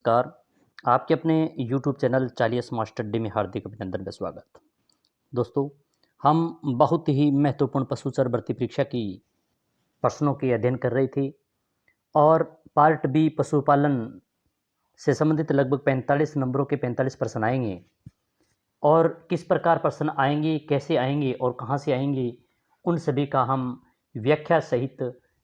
नमस्कार। आपके अपने यूट्यूब चैनल चालीस मास्टर डे में हार्दिक अभिनंदन व स्वागत। दोस्तों, हम बहुत ही महत्वपूर्ण पशुचर भर्ती परीक्षा की प्रश्नों की अध्ययन कर रहे थे और पार्ट बी पशुपालन से संबंधित लगभग 45 नंबरों के 45 प्रश्न आएंगे और किस प्रकार प्रश्न आएंगे, कैसे आएंगे और कहाँ से आएंगे, उन सभी का हम व्याख्या सहित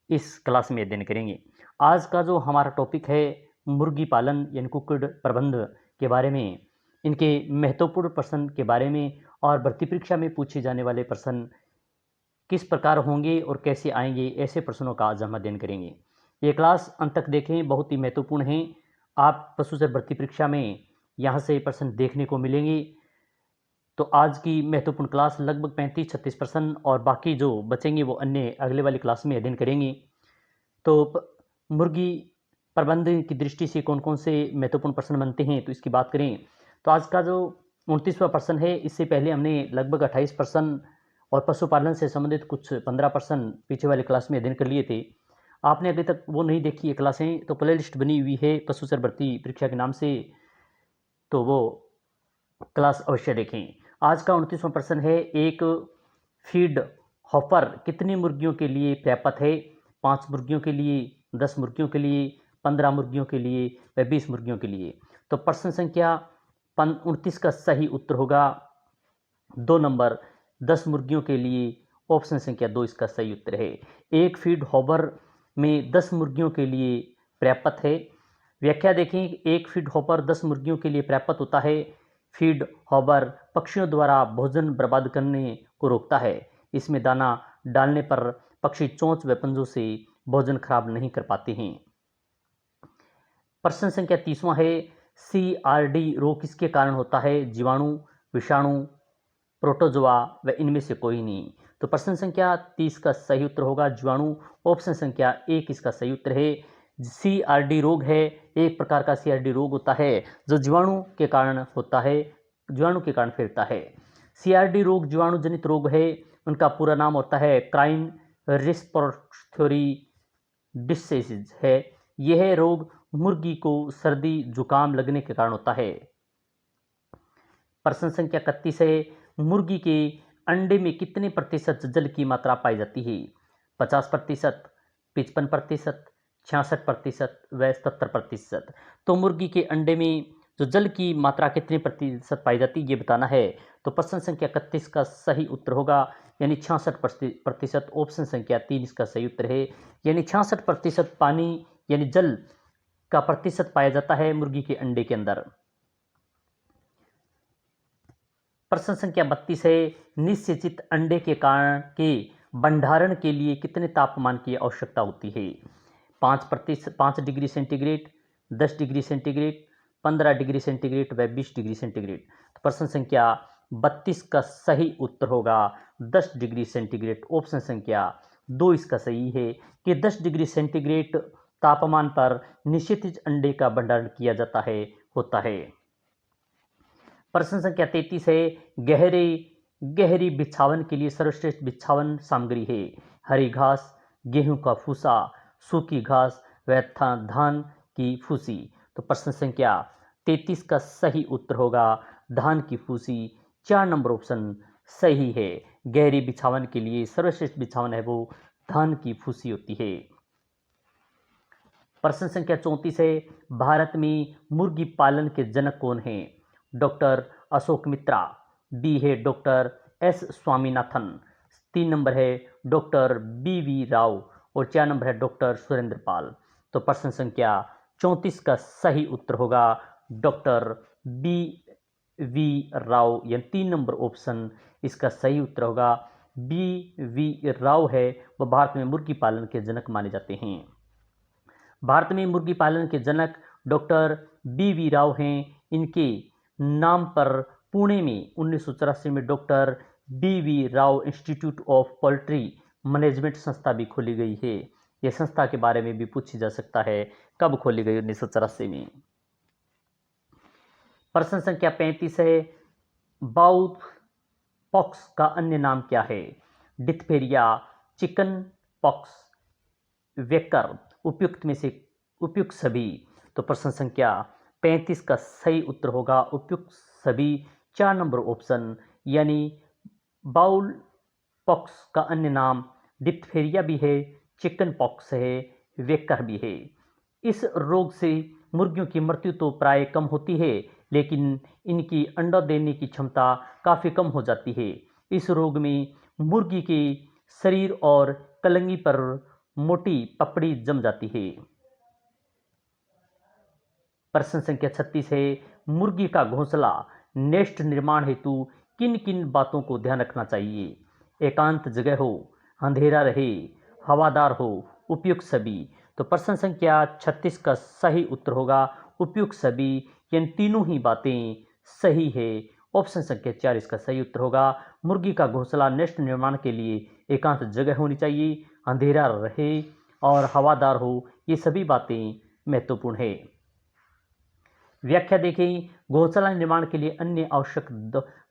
इस क्लास में अध्ययन करेंगे। आज का जो हमारा टॉपिक है मुर्गी पालन यानी कुक्कुट प्रबंध के बारे में, इनके महत्वपूर्ण प्रश्न के बारे में और भर्ती परीक्षा में पूछे जाने वाले प्रश्न किस प्रकार होंगे और कैसे आएंगे, ऐसे प्रश्नों का आज हम अध्ययन करेंगे। ये क्लास अंत तक देखें, बहुत ही महत्वपूर्ण है। आप पशुचर भर्ती परीक्षा में यहाँ से प्रश्न देखने को मिलेंगे। तो आज की महत्वपूर्ण क्लास लगभग 35-36 प्रश्न और बाकी जो बचेंगे वो अन्य अगले वाली क्लास में अध्ययन करेंगे। तो मुर्गी प्रबंधन की दृष्टि से कौन कौन से महत्वपूर्ण प्रश्न बनते हैं, तो इसकी बात करें तो आज का जो 29वां प्रश्न है, इससे पहले हमने लगभग 28 प्रश्न और पशुपालन से संबंधित कुछ 15 प्रश्न पीछे वाली क्लास में अध्ययन कर लिए थे। आपने अभी तक वो नहीं देखी है क्लासें, तो प्ले लिस्ट बनी हुई है पशुचर भर्ती परीक्षा के नाम से, तो वो क्लास अवश्य देखें। आज का 29वां प्रश्न है, एक फीड हॉपर कितनी मुर्गियों के लिए पर्याप्त है? 5 मुर्गियों के लिए, 10 मुर्गियों के लिए, 15 मुर्गियों के लिए व 20 मुर्गियों के लिए। तो प्रश्न संख्या 29 का सही उत्तर होगा 2 नंबर, 10 मुर्गियों के लिए। ऑप्शन संख्या 2 इसका सही उत्तर है। एक फीड हॉपर में 10 मुर्गियों के लिए पर्याप्त है। व्याख्या देखें, एक फीड हॉपर 10 मुर्गियों के लिए पर्याप्त होता है। फीड हॉपर पक्षियों द्वारा भोजन बर्बाद करने को रोकता है। इसमें दाना डालने पर पक्षी चोंच व पंजों से भोजन खराब नहीं कर पाते हैं। प्रश्न संख्या 30वां है, CRD रोग किसके कारण होता है? जीवाणु, विषाणु, प्रोटोजोआ व इनमें से कोई नहीं। तो प्रश्न संख्या 30 का सही उत्तर होगा जीवाणु। ऑप्शन संख्या 1 इसका सही उत्तर है। CRD रोग है, एक प्रकार का CRD रोग होता है जो जीवाणु के कारण होता है, जीवाणु के कारण फैलता है। CRD रोग जीवाणु जनित रोग है। उनका पूरा नाम होता है क्राइन रेस्पिरेटरी डिसीज है। यह रोग मुर्गी को सर्दी जुकाम लगने के कारण होता है। प्रश्न संख्या 31 है, मुर्गी के अंडे में कितने प्रतिशत जल की मात्रा पाई जाती है? 50%, 55%, 66% व 77%। तो मुर्गी के अंडे में जो जल की मात्रा कितने प्रतिशत पाई जाती है, ये बताना है। तो प्रश्न संख्या 31 का सही उत्तर होगा यानी 66%। ऑप्शन संख्या 3 इसका सही उत्तर है, यानी 66% पानी यानी जल का प्रतिशत पाया जाता है मुर्गी के अंडे के अंदर। प्रश्न संख्या 32 है, निश्चित अंडे के कारण के भंडारण के लिए कितने तापमान की आवश्यकता होती है? 5 degree centigrade, 10 degree centigrade, 15 degree centigrade व 20 डिग्री सेंटीग्रेड। तो प्रश्न संख्या 32 का सही उत्तर होगा 10 डिग्री सेंटीग्रेड। ऑप्शन संख्या 2 इसका सही है कि 10 डिग्री सेंटीग्रेड तापमान पर निश्चित अंडे का भंडारण किया जाता है, होता है। प्रश्न संख्या 33 है, गहरी बिछावन के लिए सर्वश्रेष्ठ बिछावन सामग्री है? हरी घास, गेहूं का फूसा, सूखी घास व धान की फूसी। तो प्रश्न संख्या 33 का सही उत्तर होगा धान की फूसी। 4 नंबर ऑप्शन सही है। गहरी बिछावन के लिए सर्वश्रेष्ठ बिछावन है वो धान की फूसी होती है। प्रश्न संख्या 34 है, भारत में मुर्गी पालन के जनक कौन हैं? डॉक्टर अशोक मित्रा, बी है डॉक्टर एस स्वामीनाथन, 3 नंबर है डॉक्टर BV राव और 4 नंबर है डॉक्टर सुरेंद्र पाल। तो प्रश्न संख्या 34 का सही उत्तर होगा डॉक्टर BV राव, या 3 नंबर ऑप्शन इसका सही उत्तर होगा। BV राव है वह भारत में मुर्गी पालन के जनक माने जाते हैं। भारत में मुर्गी पालन के जनक डॉक्टर BV राव हैं। इनके नाम पर पुणे में 1984 में doctor BV Rao institute of poultry management संस्था भी खोली गई है। यह संस्था के बारे में भी पूछा जा सकता है, कब खोली गई? 1984 में। प्रश्न संख्या 35 है, बाउथ पॉक्स का अन्य नाम क्या है? डिप्थेरिया, चिकन पॉक्स, वेकर, उपयुक्त में से उपयुक्त सभी। तो प्रश्न संख्या 35 का सही उत्तर होगा उपयुक्त सभी 4 नंबर ऑप्शन, यानी बाउल पॉक्स का अन्य नाम डिप्थीरिया भी है, चिकन पॉक्स है, वेकर भी है। इस रोग से मुर्गियों की मृत्यु तो प्राय कम होती है, लेकिन इनकी अंडा देने की क्षमता काफ़ी कम हो जाती है। इस रोग में मुर्गी के शरीर और कलंगी पर मोटी पपड़ी जम जाती है। प्रश्न संख्या 36 है, मुर्गी का घोंसला नेस्ट निर्माण हेतु किन किन बातों को ध्यान रखना चाहिए? एकांत जगह हो, अंधेरा रहे, हवादार हो, उपयुक्त सभी। तो प्रश्न संख्या 36 का सही उत्तर होगा उपयुक्त सभी, यानी तीनों ही बातें सही है। ऑप्शन संख्या 4 इसका सही उत्तर होगा। मुर्गी का घोंसला नेस्ट निर्माण के लिए एकांत जगह होनी चाहिए, अंधेरा रहे और हवादार हो, ये सभी बातें महत्वपूर्ण है। व्याख्या देखें, घोंसला निर्माण के लिए अन्य आवश्यक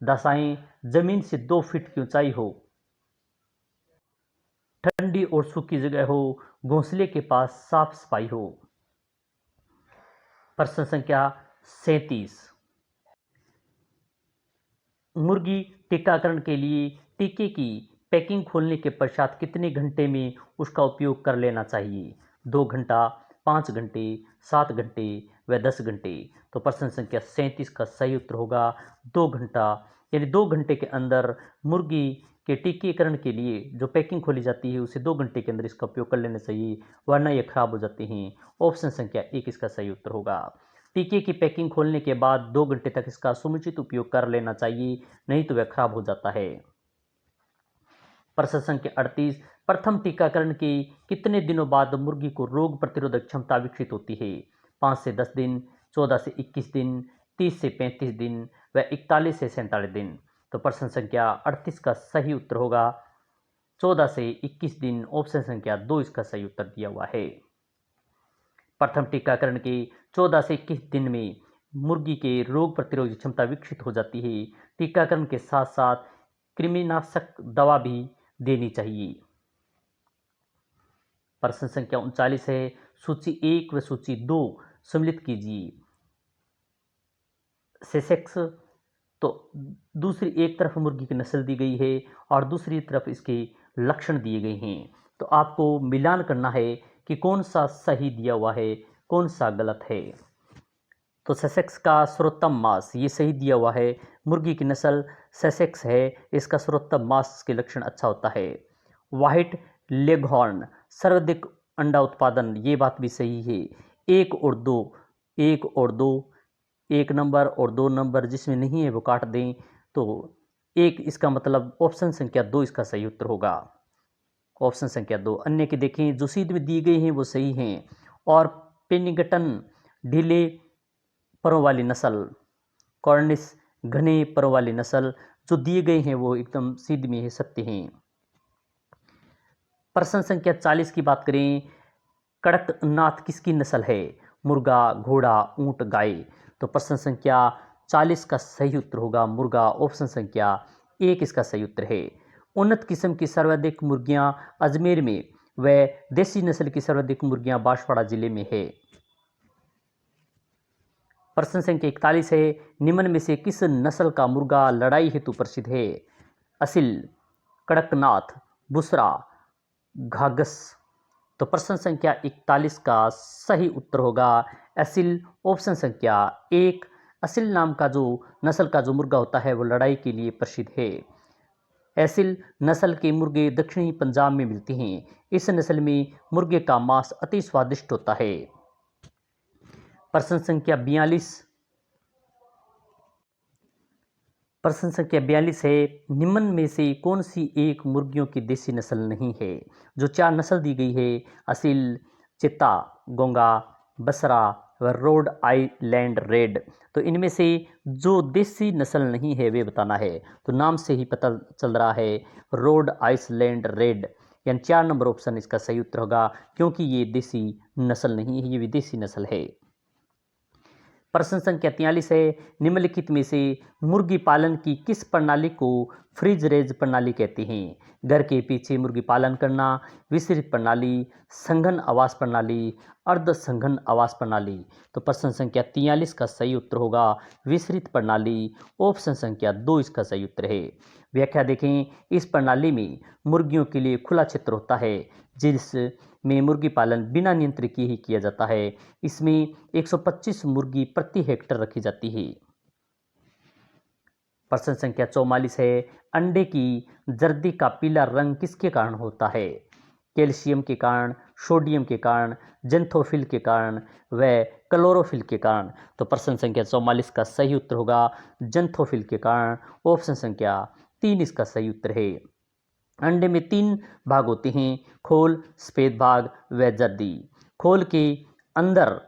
दशाएं जमीन से 2 फीट की ऊंचाई हो, ठंडी और सूखी जगह हो, घोंसले के पास साफ सफाई हो। प्रश्न संख्या 37, मुर्गी टीकाकरण के लिए टीके की पैकिंग खोलने के पश्चात कितने घंटे में उसका उपयोग कर लेना चाहिए? 2 घंटा, 5 घंटे, 7 घंटे व 10 घंटे। तो प्रश्न संख्या 37 का सही उत्तर होगा 2 घंटा, यानी 2 घंटे के अंदर मुर्गी के टीकाकरण के लिए जो पैकिंग खोली जाती है उसे 2 घंटे के अंदर इसका उपयोग कर लेना चाहिए, वरना ये खराब हो जाते हैं। ऑप्शन संख्या 1 इसका सही उत्तर होगा। टीके की पैकिंग खोलने के बाद 2 घंटे तक इसका समुचित उपयोग कर लेना चाहिए, नहीं तो वह खराब हो जाता है। प्रश्न संख्या 38, प्रथम टीकाकरण के कितने दिनों बाद मुर्गी को रोग प्रतिरोधक क्षमता विकसित होती है? 5 से 10 दिन, 14 से 21 दिन, 30 से 35 दिन व 41 से 47 दिन। तो प्रश्न संख्या 38 का सही उत्तर होगा 14 से 21 दिन। ऑप्शन संख्या 2 इसका सही उत्तर दिया हुआ है। प्रथम टीकाकरण के 14 से 21 दिन में मुर्गी के रोग प्रतिरोधक क्षमता विकसित हो जाती है। टीकाकरण के साथ साथ कृमिनाशक दवा भी देनी चाहिए। प्रश्न संख्या 39 है, सूची 1 व सूची 2 सम्मिलित कीजिए। सेसेक्स, तो दूसरी एक तरफ मुर्गी की नस्ल दी गई है और दूसरी तरफ इसके लक्षण दिए गए हैं, तो आपको मिलान करना है कि कौन सा सही दिया हुआ है, कौन सा गलत है। तो सेसेक्स का सर्वोत्तम मांस ये सही दिया हुआ है, मुर्गी की नस्ल सेसेक्स है, इसका सर्वोत्तम मांस के लक्षण अच्छा होता है। व्हाइट लेगहॉर्न सर्वाधिक अंडा उत्पादन, ये बात भी सही है। 1 और 2, 1 और 2, 1 नंबर और 2 नंबर जिसमें नहीं है वो काट दें, तो 1 इसका मतलब ऑप्शन संख्या 2 इसका सही उत्तर होगा। ऑप्शन संख्या 2। अन्य के देखें जो सीध में दिए गए हैं वो सही हैं, और पेनिंगटन ढीले परों वाली नस्ल, कॉर्निश घने परों वाली नस्ल जो दिए गए हैं वो एकदम सीध में है, सत्य हैं। प्रश्न संख्या 40 की बात करें, कड़कनाथ किसकी नस्ल है? मुर्गा, घोड़ा, ऊंट, गाय। तो प्रश्न संख्या 40 का सही उत्तर होगा मुर्गा। ऑप्शन संख्या 1 इसका सही उत्तर है। उन्नत किस्म की सर्वाधिक मुर्गियां अजमेर में व देसी नस्ल की सर्वाधिक मुर्गियां बांसवाड़ा जिले में है। प्रश्न संख्या 41 है, निम्न में से किस नस्ल का मुर्गा लड़ाई हेतु प्रसिद्ध है? असील, कड़कनाथ, बुसरा, घाघस। तो प्रश्न संख्या 41 का सही उत्तर होगा असील। ऑप्शन संख्या 1। असील नाम का जो नस्ल का जो मुर्गा होता है वो लड़ाई के लिए प्रसिद्ध है। असील नस्ल के मुर्गे दक्षिणी पंजाब में मिलते हैं। इस नस्ल में मुर्गे का मांस अति स्वादिष्ट होता है। प्रश्न संख्या 42, प्रश्न संख्या 42 है, निम्न में से कौन सी एक मुर्गियों की देसी नस्ल नहीं है? जो 4 नस्ल दी गई है, असील, चित्ता, गोंगा, बसरा व रोड आइलैंड रेड, तो इनमें से जो देसी नस्ल नहीं है वे बताना है। तो नाम से ही पता चल रहा है रोड आइलैंड रेड, यानी 4 नंबर ऑप्शन इसका सही उत्तर होगा, क्योंकि ये देसी नस्ल नहीं है, ये विदेशी नस्ल है। प्रश्न संख्या 43 है, निम्नलिखित में से मुर्गी पालन की किस प्रणाली को फ्रीज रेज प्रणाली कहते हैं? घर के पीछे मुर्गी पालन करना, विस्तृत प्रणाली, संघन आवास प्रणाली, अर्ध संघन आवास प्रणाली। तो प्रश्न संख्या 43 का सही उत्तर होगा विस्तृत प्रणाली। ऑप्शन संख्या 2 इसका सही उत्तर है। व्याख्या देखें, इस प्रणाली में मुर्गियों के लिए खुला क्षेत्र होता है जिसमें मुर्गी पालन बिना नियंत्रण किए ही किया जाता है। इसमें 125 मुर्गी प्रति हेक्टेयर रखी जाती है। प्रश्न संख्या 44 है, अंडे की जर्दी का पीला रंग किसके कारण होता है? कैल्शियम के कारण, सोडियम के कारण, जेंथोफिल के कारण व क्लोरोफिल के कारण। तो प्रश्न संख्या 44 का सही उत्तर होगा जेंथोफिल के कारण। ऑप्शन संख्या 3 इसका सही उत्तर है। अंडे में 3 भाग होते हैं, खोल, सफेद भाग व जर्दी। खोल के अंदर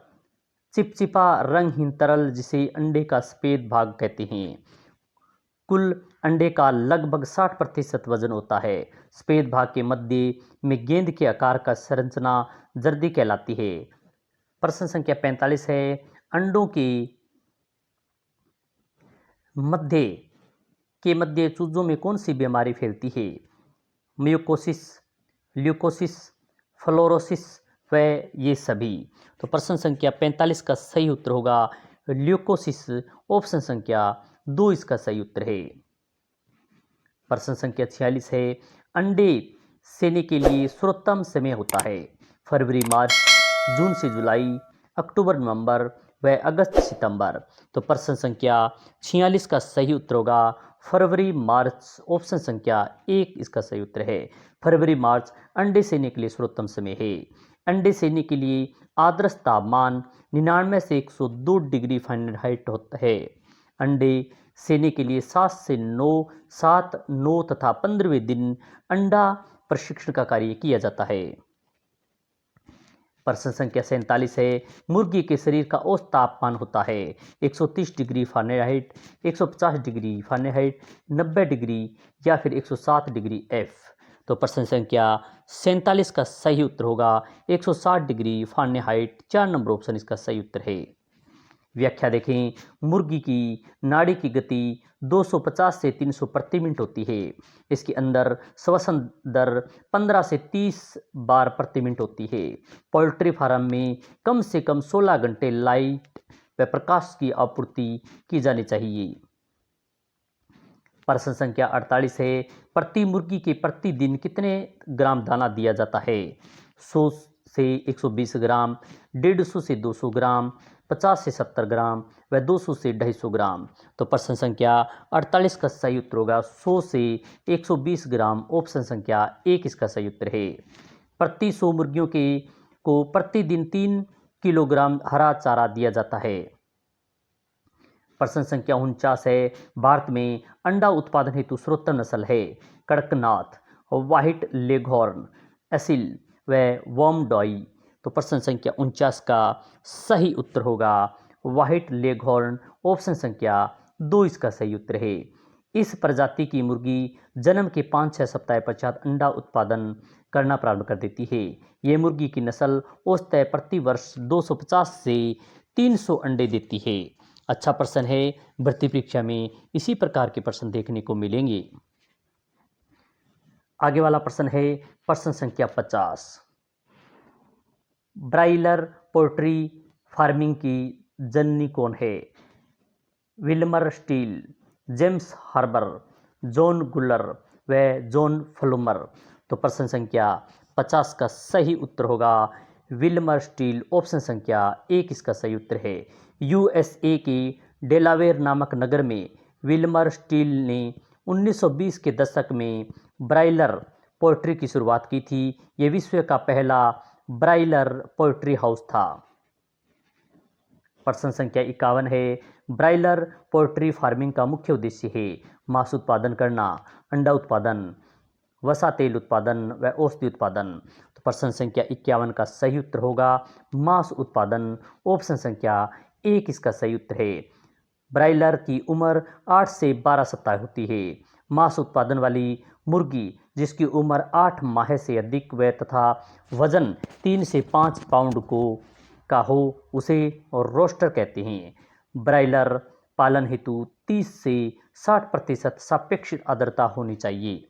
चिपचिपा रंगहीन तरल जिसे अंडे का सफेद भाग कहते हैं। कुल अंडे का लगभग 60% वजन होता है। सफेद भाग के मध्य में गेंद के आकार का संरचना जर्दी कहलाती है। प्रश्न संख्या 45 है, अंडों के मध्य चूजों में कौन सी बीमारी फैलती है? म्यूकोसिस, ल्यूकोसिस, फ्लोरोसिस व ये सभी। तो प्रश्न संख्या 45 का सही उत्तर होगा ल्यूकोसिस। ऑप्शन संख्या 2 इसका सही उत्तर है। प्रश्न संख्या 46 है, अंडे सेने के लिए सर्वोत्तम समय होता है? फरवरी मार्च, जून से जुलाई, अक्टूबर नवंबर व अगस्त सितंबर। तो प्रश्न संख्या 46 का सही उत्तर होगा फरवरी मार्च। ऑप्शन संख्या 1 इसका सही उत्तर है। फरवरी मार्च अंडे सेने के लिए सर्वोत्तम समय है। अंडे सेने के लिए आदर्श तापमान 99 से 102 डिग्री फ़ारेनहाइट होता है। अंडे सेने के लिए 7 से 9 तथा 15वें दिन अंडा प्रशिक्षण का कार्य किया जाता है। प्रश्न संख्या 47 है, मुर्गी के शरीर का औसत तापमान होता है 130 degree Fahrenheit, 150 degree Fahrenheit, 90 degree या फिर 107 डिग्री एफ। तो प्रश्न संख्या 47 का सही उत्तर होगा 160 डिग्री फ़ारेनहाइट। 4 नंबर ऑप्शन इसका सही उत्तर है। व्याख्या देखें, मुर्गी की नाड़ी की गति 250 से 300 प्रति मिनट होती है। इसके अंदर श्वसन दर 15 से 30 बार प्रति मिनट होती है। पोल्ट्री फार्म में कम से कम 16 घंटे लाइट व प्रकाश की आपूर्ति की जानी चाहिए। प्रश्न संख्या 48 है, प्रति मुर्गी के प्रतिदिन कितने ग्राम दाना दिया जाता है? 100 से 120 ग्राम, 150 से 200 ग्राम, 50 से 70 ग्राम व 200 से 250 ग्राम। तो प्रश्न संख्या 48 का सही उत्तर होगा 100 से 120 ग्राम। ऑप्शन संख्या 1 इसका सही उत्तर है। प्रति 100 मुर्गियों को प्रतिदिन 3 किलोग्राम हरा चारा दिया जाता है। प्रश्न संख्या 49 है, भारत में अंडा उत्पादन हेतु सर्वोत्तम नस्ल है? कड़कनाथ, व्हाइट लेघॉर्न, एसिल व वॉमडॉई। तो प्रश्न संख्या 49 का सही उत्तर होगा व्हाइट लेघॉर्न। ऑप्शन संख्या 2 इसका सही उत्तर है। इस प्रजाति की मुर्गी जन्म के 5-6 सप्ताह पश्चात अंडा उत्पादन करना प्रारंभ कर देती है। ये मुर्गी की नस्ल औसतन प्रति वर्ष 250 से 300 अंडे देती है। अच्छा प्रश्न है, भर्ती परीक्षा में इसी प्रकार के प्रश्न देखने को मिलेंगे। आगे वाला प्रश्न है प्रश्न संख्या 50, ब्रायलर पोल्ट्री फार्मिंग की जननी कौन है? Wilmer Steel, James Harbor, John गुलर व जॉन फ्लूमर। तो प्रश्न संख्या 50 का सही उत्तर होगा विल्मर स्टील। ऑप्शन संख्या 1 इसका सही उत्तर है। यूएसए के डेलावेयर नामक नगर में विल्मर स्टील ने 1920 के दशक में ब्रायलर पोल्ट्री की शुरुआत की थी। यह विश्व का पहला ब्रायलर पोल्ट्री हाउस था। प्रश्न संख्या 51 है, ब्रायलर पोल्ट्री फार्मिंग का मुख्य उद्देश्य है? मांस उत्पादन करना, अंडा उत्पादन, वसा तेल उत्पादन व औषधि उत्पादन। तो प्रश्न संख्या 51 का सही उत्तर होगा मांस उत्पादन। ऑप्शन संख्या 1 इसका सही उत्तर है। ब्रायलर की उम्र 8 से 12 सप्ताह होती है। मांस उत्पादन वाली मुर्गी जिसकी उम्र 8 माह से अधिक व तथा वजन 3 से 5 पाउंड का हो उसे रोस्टर कहते हैं। ब्रायलर पालन हेतु 30 से 60% सापेक्षिक आर्द्रता होनी चाहिए।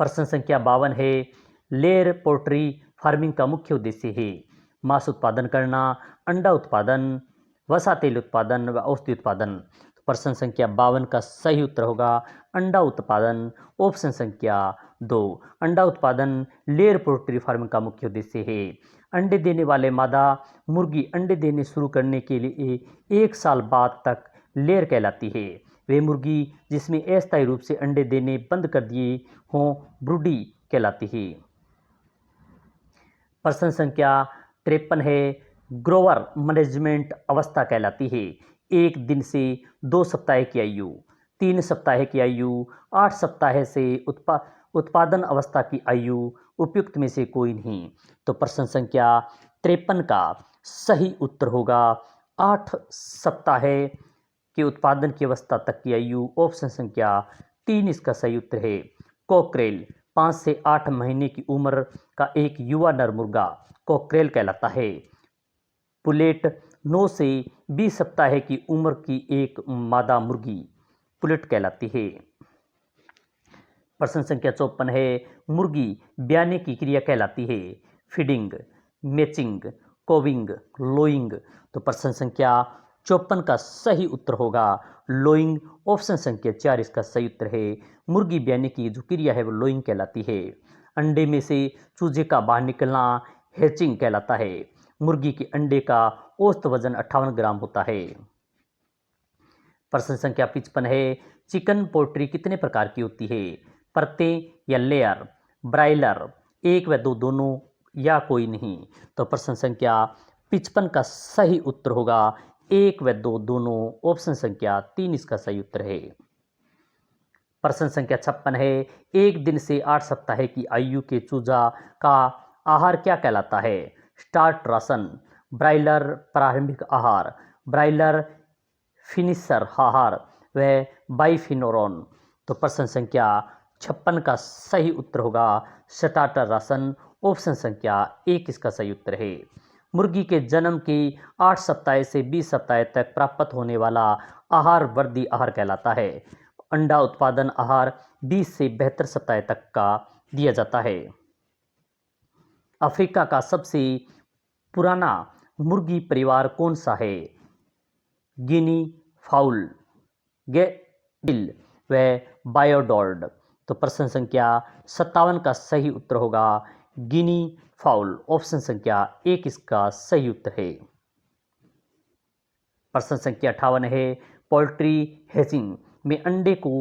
प्रश्न संख्या 52 है, लेयर पोल्ट्री फार्मिंग का मुख्य उद्देश्य है मांस उत्पादन करना, अंडा उत्पादन, वसा तेल उत्पादन व औषधि उत्पादन। प्रश्न संख्या 52 का सही उत्तर होगा अंडा उत्पादन, ऑप्शन संख्या 2। अंडा उत्पादन लेयर पोल्ट्री फार्मिंग का मुख्य उद्देश्य है। अंडे देने वाले मादा मुर्गी अंडे देने शुरू करने के लिए 1 साल बाद तक लेयर कहलाती है। वे मुर्गी जिसमें अस्थायी रूप से अंडे देने बंद कर दिए हों ब्रूडी कहलाती है। प्रश्न संख्या 53 है, ग्रोवर मैनेजमेंट अवस्था कहलाती है 1 दिन से 2 सप्ताह की आयु, 3 सप्ताह की आयु, 8 सप्ताह से उत्पादन अवस्था की आयु, उपयुक्त में से कोई नहीं। तो प्रश्न संख्या 53 का सही उत्तर होगा 8 सप्ताह के उत्पादन की अवस्था तक की आयु, ऑप्शन संख्या 3 इसका सही उत्तर है। कॉकरेल 5 से 8 महीने की उम्र का एक युवा नर मुर्गा कॉकरेल कहलाता है। पुलेट 9 से 20 सप्ताह की उम्र की एक मादा मुर्गी पुलेट कहलाती है। प्रश्न संख्या 54 है, मुर्गी ब्याने की क्रिया कहलाती है फीडिंग, मैचिंग, कोविंग, लोइंग। तो प्रश्न संख्या 54 का सही उत्तर होगा लोइंग, ऑप्शन संख्या 4 इसका सही उत्तर है। मुर्गी ब्याने की जो क्रिया है वो लोइंग कहलाती है। अंडे में से चूजे का बाहर निकलना हैचिंग कहलाता है। मुर्गी के अंडे का औसत वजन 58 ग्राम होता है। प्रश्न संख्या 55 है, चिकन पोल्ट्री कितने प्रकार की होती है? परते या लेयर, ब्रायलर, 1 व 2 दोनों या कोई नहीं। तो प्रश्न संख्या 55 का सही उत्तर होगा 1 व 2 दोनों, ऑप्शन संख्या 3 इसका सही उत्तर है। प्रश्न संख्या 56 है, 1 दिन से 8 सप्ताह की आयु के चूजा का आहार क्या कहलाता है? स्टार्ट राशन, ब्रायलर प्रारंभिक आहार, ब्रायलर फिनिशर आहार व बाइफिनोरॉन। तो प्रश्न संख्या 56 का सही उत्तर होगा स्टार्टर राशन, ऑप्शन संख्या 1 इसका सही उत्तर है। मुर्गी के जन्म के 8 सप्ताह से 20 सप्ताह तक प्राप्त होने वाला आहार वृद्धि आहार कहलाता है। अंडा उत्पादन आहार 20 से 72 सप्ताह तक का दिया जाता है। अफ्रीका का सबसे पुराना मुर्गी परिवार कौन सा है? गिनी फाउल, गेटिल व बायोडॉल्ड। तो प्रश्न संख्या 57 का सही उत्तर होगा गिनी फाउल, ऑप्शन संख्या 1 इसका सही उत्तर है। प्रश्न संख्या 58 है, पोल्ट्री हैचिंग में अंडे को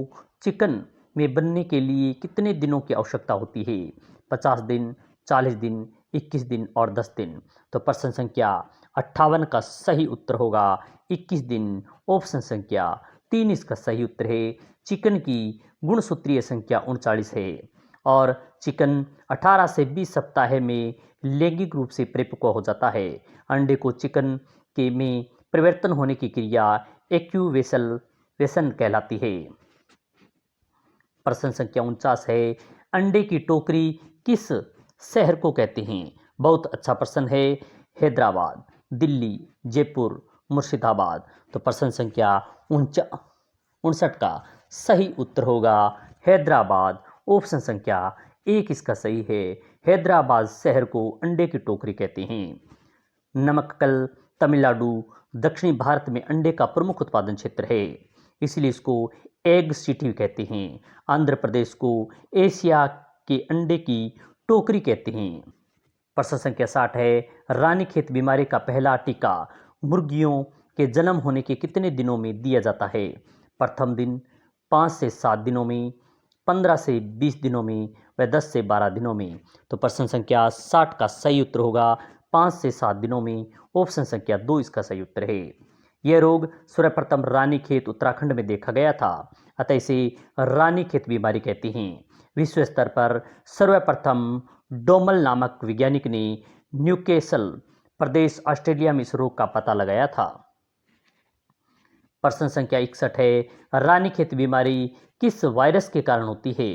चिकन में बनने के लिए कितने दिनों की आवश्यकता होती है? 50 दिन, 40 दिन, 21 दिन और 10 दिन। तो प्रश्न संख्या 58 का सही उत्तर होगा 21 दिन, ऑप्शन संख्या 3 इसका सही उत्तर है। चिकन की गुणसूत्रीय संख्या 39 है और चिकन 18 से 20 सप्ताह में लैंगिक रूप से परिपक्व हो जाता है। अंडे को चिकन के में परिवर्तन होने की क्रिया एक्यूवेशन कहलाती है। प्रश्न संख्या 49 है, अंडे की टोकरी किस शहर को कहते हैं? बहुत अच्छा प्रश्न है। हैदराबाद, दिल्ली, जयपुर, मुर्शिदाबाद। तो प्रश्न संख्या 59 का सही उत्तर होगा हैदराबाद, ऑप्शन संख्या 1 इसका सही है। हैदराबाद शहर को अंडे की टोकरी कहते हैं। नमक्कल तमिलनाडु दक्षिणी भारत में अंडे का प्रमुख उत्पादन क्षेत्र है, इसलिए इसको एग सिटी कहते हैं। आंध्र प्रदेश को एशिया के अंडे की टोकरी कहते हैं। प्रश्न संख्या 60 है, रानीखेत बीमारी का पहला टीका मुर्गियों के जन्म होने के कितने दिनों में दिया जाता है? प्रथम दिन, 5 से 7 दिनों में, 15 से 20 दिनों में व 10 से 12 दिनों में। तो प्रश्न संख्या 60 का सही उत्तर होगा 5 से 7 दिनों में, ऑप्शन संख्या 2 इसका सही उत्तर है। यह रोग सर्वप्रथम रानीखेत उत्तराखंड में देखा गया था, अतः इसे रानीखेत बीमारी कहते हैं। विश्व स्तर पर सर्वप्रथम डोमल नामक वैज्ञानिक ने न्यूकैसल प्रदेश ऑस्ट्रेलिया में इस रोग का पता लगाया था। प्रश्न संख्या 61 है, रानीखेत बीमारी किस वायरस के कारण होती है?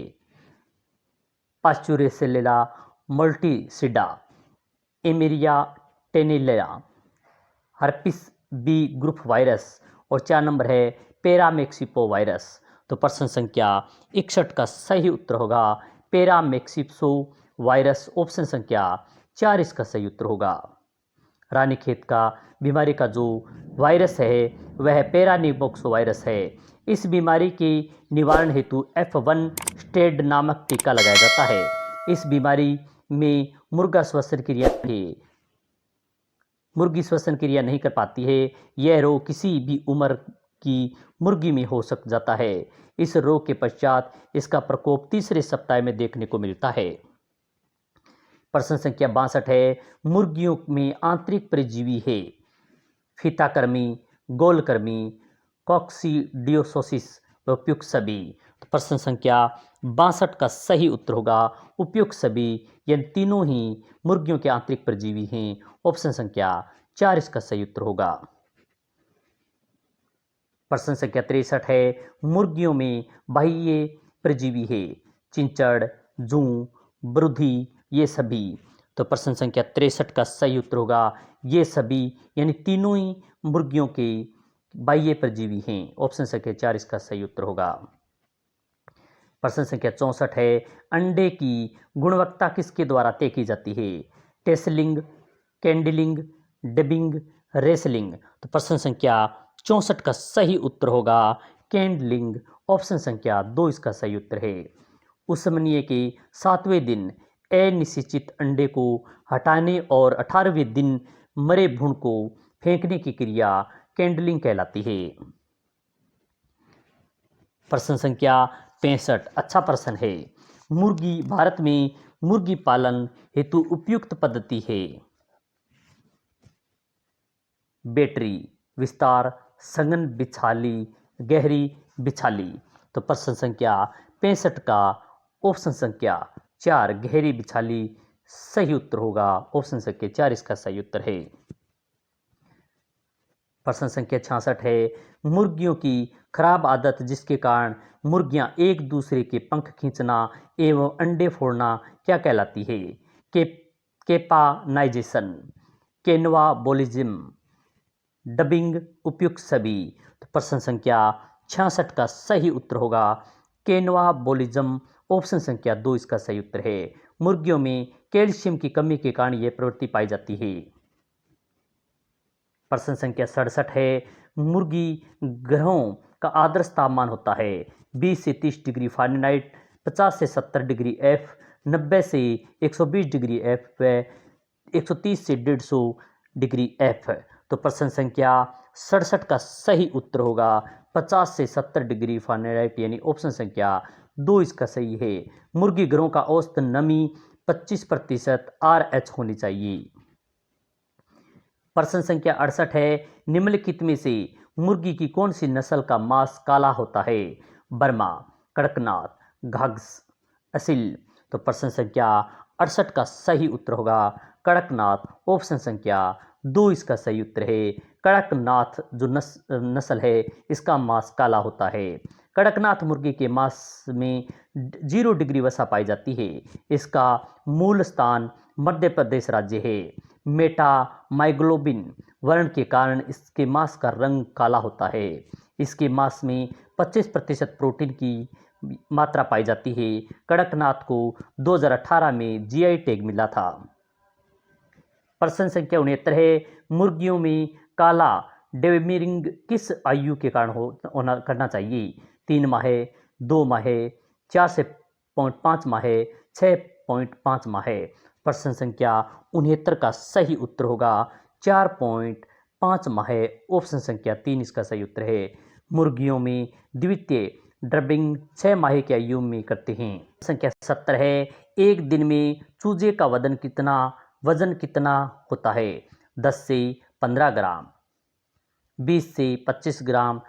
पास्चुरेसेल्ला मल्टीसिडा, एमेरिया टेनिलेरा, हर्पिस बी ग्रुप वायरस और 4 नंबर है पैरामेक्सिको वायरस। तो प्रश्न संख्या 61 का सही उत्तर होगा पैरामेक्सिको वायरस, ऑप्शन संख्या 4 इसका सही उत्तर होगा। रानीखेत का बीमारी का जो वायरस है वह पैरानिमोक्सो वायरस है। इस बीमारी के निवारण हेतु F1 स्टेड नामक टीका लगाया जाता है। इस बीमारी में मुर्गी श्वसन क्रिया नहीं कर पाती है। यह रोग किसी भी उम्र की मुर्गी में हो सक जाता है। इस रोग के पश्चात इसका प्रकोप तीसरे सप्ताह में देखने को मिलता है। प्रश्न संख्या 62 है, मुर्गियों में आंतरिक परजीवी है फीताकृमि, गोलकृमि, कॉक्सीडियोसिस, उपयुक्त सभी। तो प्रश्न संख्या 62 का सही उत्तर होगा उपयुक्त सभी। यह तीनों ही मुर्गियों के आंतरिक परजीवी हैं। ऑप्शन संख्या 4 इसका सही उत्तर होगा। प्रश्न संख्या 63 है, मुर्गियों में बाह्य परजीवी है चिंचड़, जूं, ब्रुधि, ये सभी। तो प्रश्न संख्या 63 का सही उत्तर होगा ये सभी, यानी तीनों ही मुर्गियों के बाह्य परजीवी हैं। ऑप्शन संख्या 4 इसका सही उत्तर होगा। प्रश्न संख्या 64 है, अंडे की गुणवत्ता किसके द्वारा तय की जाती है? Tasselling, कैंडलिंग, dubbing, wrestling. तो प्रश्न संख्या 64 का सही उत्तर होगा कैंडलिंग, ऑप्शन संख्या 2 इसका सही उत्तर है। उस्मनीय के 7वें दिन अनिषेचित अंडे को हटाने और 18वें दिन मरे भ्रूण को फेंकने की क्रिया कैंडलिंग कहलाती है। प्रश्न संख्या 65 अच्छा प्रश्न है, मुर्गी भारत में मुर्गी पालन हेतु उपयुक्त पद्धति है? बैटरी, विस्तार, सघन बिछाली, गहरी बिछाली। तो प्रश्न संख्या 65 का ऑप्शन संख्या 4 गहरी बिछाली सही उत्तर होगा। ऑप्शन संख्या 4 इसका सही उत्तर है। प्रश्न संख्या 66 है, मुर्गियों की खराब आदत जिसके कारण मुर्गियां एक दूसरे के पंख खींचना एवं अंडे फोड़ना क्या कहलाती है? केपानाइजेशन, कैनवाबोलिज्म, डबिंग, उपयुक्त सभी। तो प्रश्न संख्या 66 का सही उत्तर होगा कैनवाबोलिज्म, ऑप्शन संख्या 2 इसका सही उत्तर है। मुर्गियों में कैल्शियम की कमी के कारण यह प्रवृत्ति पाई जाती है। प्रश्न संख्या 67 है, मुर्गी ग्रहों का आदर्श तापमान होता है 20 से 30 डिग्री फ़ारेनहाइट, 50 से 70 डिग्री F, 90 से 120 डिग्री F व 130 से 150 डिग्री F। तो प्रश्न संख्या 67 का सही उत्तर होगा 50 से 70 डिग्री फ़ारेनहाइट, यानी ऑप्शन संख्या 2 इसका सही है। मुर्गी घरों का औसत नमी 25% RH होनी चाहिए। प्रश्न संख्या 68 है, निम्नलिखित में से मुर्गी की कौन सी नस्ल का मांस काला होता है? बर्मा, कड़कनाथ, घाघस, असील। तो प्रश्न संख्या 68 का सही उत्तर होगा कड़कनाथ, ऑप्शन संख्या 2 इसका सही उत्तर है। कड़कनाथ जो नस्ल है इसका मांस काला होता है। कड़कनाथ मुर्गी के मांस में 0 डिग्री वसा पाई जाती है। इसका मूल स्थान मध्य प्रदेश राज्य है। मेटामाइग्लोबिन वर्ण के कारण इसके मांस का रंग काला होता है। इसके मांस में 25% प्रोटीन की मात्रा पाई जाती है। कड़कनाथ को 2018 में GI टैग मिला था। प्रश्न संख्या 69 है, मुर्गियों में काला डेमिरिंग किस आयु के कारण करना चाहिए? 3 माह, 2 माह, 4.5 माह, 6.5 माह। प्रश्न संख्या 69 का सही उत्तर होगा 4.5 माह, ऑप्शन संख्या 3 इसका सही उत्तर है। मुर्गियों में द्वितीय ड्रबिंग 6 माह की आयु में करते हैं। संख्या 70 है, एक दिन में चूजे का वजन कितना होता है? 10 से 15 ग्राम, 20 से 25 ग्राम,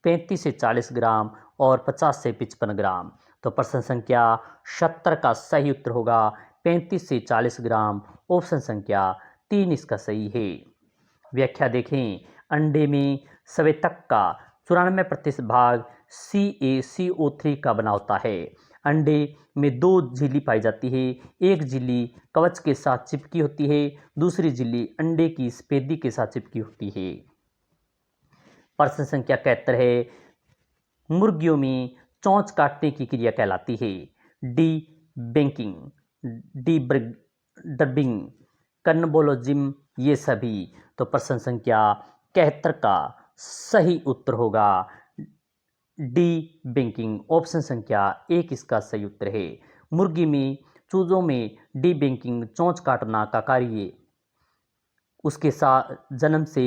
35 से 40 ग्राम और 50 से 55 ग्राम। तो प्रश्न संख्या 70 का सही उत्तर होगा 35 से 40 ग्राम, ऑप्शन संख्या 3 इसका सही है। व्याख्या देखें, अंडे में संवेदक का 94% भाग CaCO3 का बना होता है। अंडे में 2 झिल्ली पाई जाती है। एक झिल्ली कवच के साथ चिपकी होती है, दूसरी झिल्ली अंडे की स्पेदी के साथ चिपकी होती है। प्रश्न संख्या 71 है, मुर्गियों में चोंच काटने की क्रिया कहलाती है डी बेंकिंग, डी डबिंग, कर्नबोलोजिम, ये सभी। तो प्रश्न संख्या 71 का सही उत्तर होगा डी बेंकिंग, ऑप्शन संख्या 1 इसका सही उत्तर है। मुर्गी में चूजों में डी बेंकिंग चोंच काटना का कार्य उसके साथ जन्म से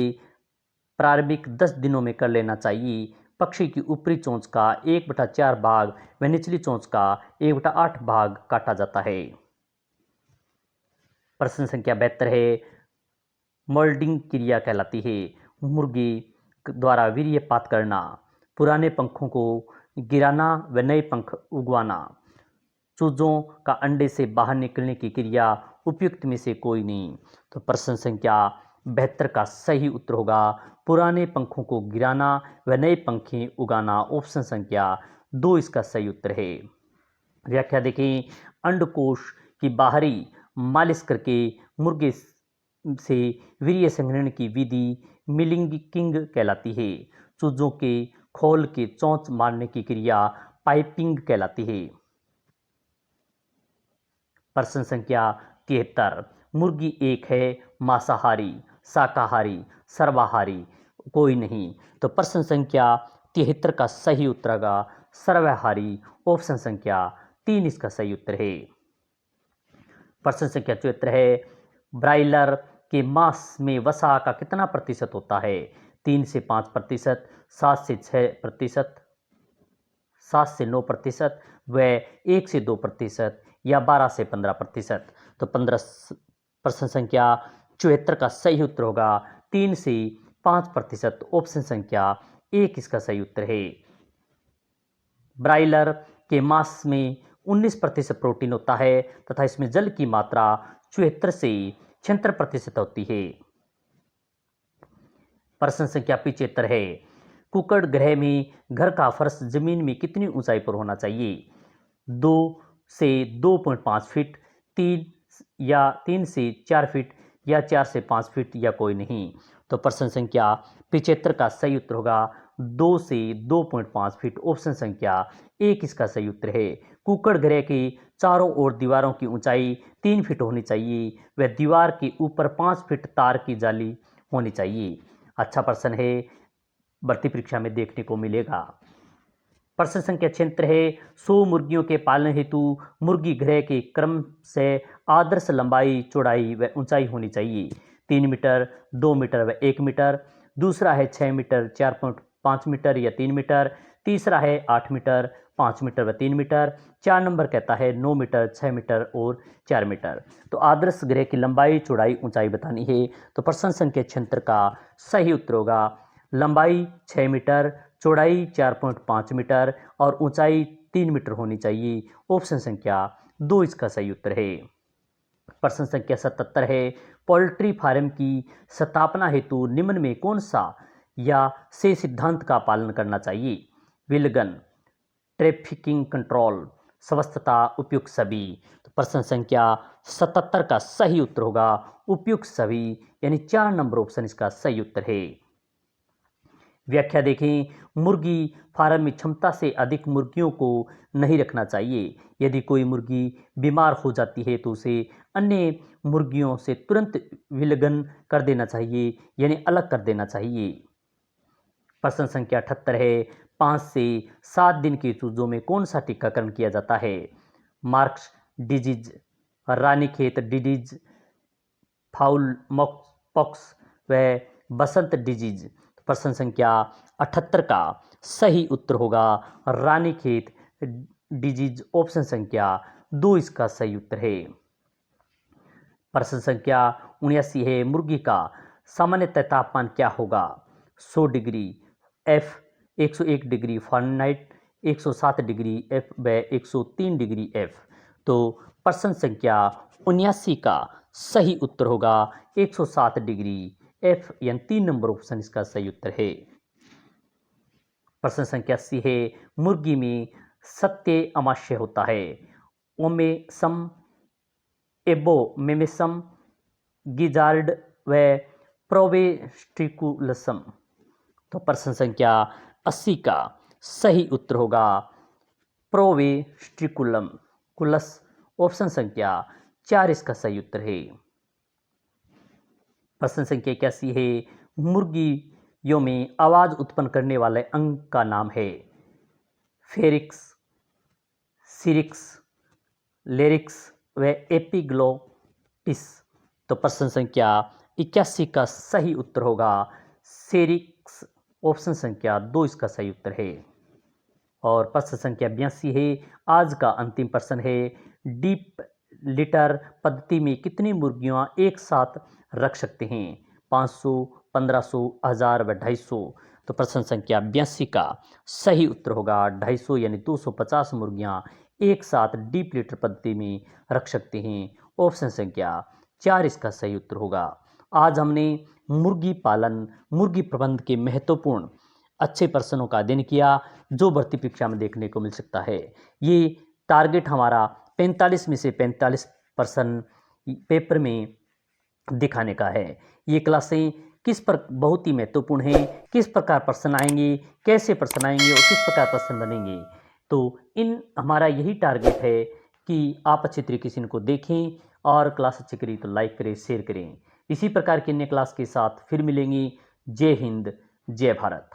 प्रारंभिक 10 दिनों में कर लेना चाहिए। पक्षी की ऊपरी चोंच का 1/4 भाग व निचली चोंच का 1/8 भाग काटा जाता है। प्रश्न संख्या 72 है, मोल्डिंग क्रिया कहलाती है मुर्गी द्वारा वीर्यपात करना, पुराने पंखों को गिराना व नए पंख उगवाना, चूजों का अंडे से बाहर निकलने की क्रिया उपयुक्त में से कोई नहीं। तो प्रश्न संख्या 72 का सही उत्तर होगा पुराने पंखों को गिराना व नए पंखे उगाना, ऑप्शन संख्या 2 इसका सही उत्तर है। व्याख्या देखें, अंडकोश की बाहरी मालिश करके मुर्गे से वीर्य संग्रहण की विधि मिलिंगिंग कहलाती है। चूजों के खोल के चोंच मारने की क्रिया पाइपिंग कहलाती है। प्रश्न संख्या 73, मुर्गी एक है मांसाहारी, शाकाहारी, सर्वाहारी, कोई नहीं। तो प्रश्न संख्या 73 का सही उत्तर होगा सर्वाहारी, ऑप्शन संख्या 3 इसका सही उत्तर है। प्रश्न संख्या 74 है, ब्रायलर के मांस में वसा का कितना प्रतिशत होता है? 3 से 5%, 7 से 6%, 7 से 9% व 1 से 2% या 12 से 15%। तो 15 प्रश्न संख्या 74 का सही उत्तर होगा 3 से 5%, ऑप्शन संख्या 1 इसका सही उत्तर है। ब्रायलर के मांस में 19% प्रोटीन होता है तथा इसमें जल की मात्रा 74 से 76% होती है। प्रश्न संख्या 75 है, कुकड़ ग्रह में घर का फर्श जमीन में कितनी ऊंचाई पर होना चाहिए? 2 से 2.5 फीट, 3 से 4 फीट या 4 से 5 फीट या कोई नहीं। तो प्रश्न संख्या 75 का सही उत्तर होगा 2 से 2.5 फीट, ऑप्शन संख्या 1 इसका सही उत्तर है। कुकड़ ग्रह की चारों ओर दीवारों की ऊंचाई 3 फीट होनी चाहिए व दीवार के ऊपर 5 फीट तार की जाली होनी चाहिए। अच्छा प्रश्न है, भर्ती परीक्षा में देखने को मिलेगा। प्रश्न संख्या 76 है, 100 मुर्गियों के पालन हेतु मुर्गी गृह के क्रम से आदर्श लंबाई, चौड़ाई व ऊंचाई होनी चाहिए। 3 मीटर, 2 मीटर व 1 मीटर। दूसरा है 6 मीटर, 4.5 मीटर या 3 मीटर। तीसरा है 8 मीटर, 5 मीटर व 3 मीटर। 4 नंबर कहता है 9 मीटर, 6 मीटर और 4 मीटर। तो आदर्श गृह की लंबाई, चौड़ाई, ऊंचाई बतानी है। तो प्रश्न संख्या 76 का सही उत्तर होगा लंबाई 6 मीटर, चौड़ाई 4.5 मीटर और ऊंचाई 3 मीटर होनी चाहिए। ऑप्शन संख्या 2 इसका सही उत्तर है। प्रश्न संख्या 77 है, पोल्ट्री फार्म की स्थापना हेतु निम्न में कौन सा या से सिद्धांत का पालन करना चाहिए? विलगन, ट्रैफिकिंग कंट्रोल, स्वस्थता, उपयुक्त सभी। तो प्रश्न संख्या 77 का सही उत्तर होगा उपयुक्त सभी, यानी 4 नंबर ऑप्शन इसका सही उत्तर है। व्याख्या देखें, मुर्गी फार्म में क्षमता से अधिक मुर्गियों को नहीं रखना चाहिए। यदि कोई मुर्गी बीमार हो जाती है तो उसे अन्य मुर्गियों से तुरंत विलगन कर देना चाहिए, यानी अलग कर देना चाहिए। प्रश्न संख्या 78 है, 5 से 7 दिन के चूजों में कौन सा टीकाकरण किया जाता है? Marks disease, Ranikhet disease, foul pox व बसंत डिजीज। प्रश्न संख्या 78 का सही उत्तर होगा रानीखेत डिजीज, ऑप्शन संख्या 2 इसका सही उत्तर है। प्रश्न संख्या 79 है, मुर्गी का सामान्यतः तापमान क्या होगा? 100 degree F, 101 degree Fahrenheit, 107 degree F व 103 डिग्री एफ। तो प्रश्न संख्या 79 का सही उत्तर होगा 107 डिग्री एफ, यानी 3 नंबर ऑप्शन इसका सही उत्तर है। प्रश्न संख्या 80 है, मुर्गी में सत्य अमाशय होता है। ओमेसम, एबोमेमेसम, गिजार्ड व प्रोवेस्टिकुलसम। तो प्रश्न संख्या 80 का सही उत्तर होगा प्रोवेस्ट्रिकुलम कुलस। ऑप्शन संख्या 4 इसका सही उत्तर है। प्रश्न संख्या 81 है, मुर्गियों में आवाज उत्पन्न करने वाले अंग का नाम है फेरिक्स, सिरिक्स, लेरिक्स व एपिग्लोटिस। तो प्रश्न संख्या 81 का सही उत्तर होगा सेरिक्स। ऑप्शन संख्या 2 इसका सही उत्तर है। और प्रश्न संख्या 82 है, आज का अंतिम प्रश्न है, डीप लिटर पद्धति में कितनी मुर्गियां एक साथ रख सकते हैं? 500, 1500, 1000 व 250। तो प्रश्न संख्या 82 का सही उत्तर होगा 250 यानी 250 मुर्गियां एक साथ डीप लिटर पद्धति में रख सकते हैं। ऑप्शन संख्या 4 इसका सही उत्तर होगा। आज हमने मुर्गी पालन, मुर्गी प्रबंध के महत्वपूर्ण अच्छे प्रश्नों का अध्ययन किया जो भर्ती परीक्षा में देखने को मिल सकता है। ये टारगेट हमारा 45 में से 45 प्रश्न पेपर में दिखाने का है। ये क्लासें किस पर बहुत ही महत्वपूर्ण हैं, किस प्रकार प्रश्न आएंगे, कैसे प्रश्न आएंगे और किस प्रकार प्रश्न बनेंगे। तो इन हमारा यही टारगेट है कि आप अच्छे तरीके से इनको देखें और क्लास अच्छी करें तो लाइक करें, शेयर करें। इसी प्रकार की अन्य क्लास के साथ फिर मिलेंगे। जय हिंद, जय भारत।